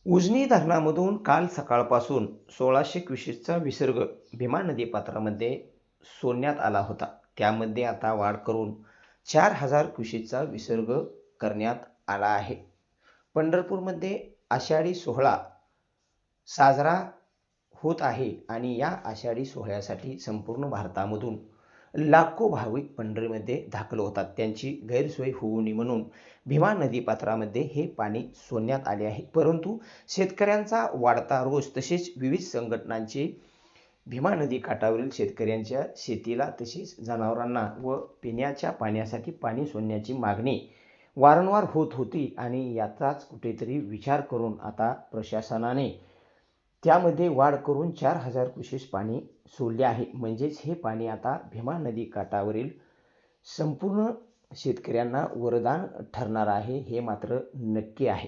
उजनी धरणामधून काल सकाळपासून 1600 क्युसेसचा विसर्ग भीमा नदीपात्रामध्ये सोडण्यात आला होता. त्यामध्ये आता वाढ करून 4000 क्युसेसचा विसर्ग करण्यात आला आहे. पंढरपूरमध्ये आषाढी सोहळा साजरा होत आहे आणि या आषाढी सोहळ्यासाठी संपूर्ण भारतामधून लाखो भाविक पंढरीमध्ये दाखल होतात. त्यांची गैरसोय होऊ नये म्हणून भीमा नदीपात्रामध्ये हे पाणी सोडण्यात आले आहे. परंतु शेतकऱ्यांचा वाढता रोष तसेच विविध संघटनांचे भीमा नदी काठावरील शेतकऱ्यांच्या शेतीला तसेच जनावरांना व पिण्याच्या पाण्यासाठी पाणी सोडण्याची मागणी वारंवार होत होती आणि याचाच कुठेतरी विचार करून आता प्रशासनाने त्यामध्ये वाढ करून 4000 क्युसेस पाणी सोडले आहे. म्हणजेच हे पाणी आता भीमा नदी काठावरील संपूर्ण शेतकऱ्यांना वरदान ठरणार आहे, हे मात्र नक्की आहे.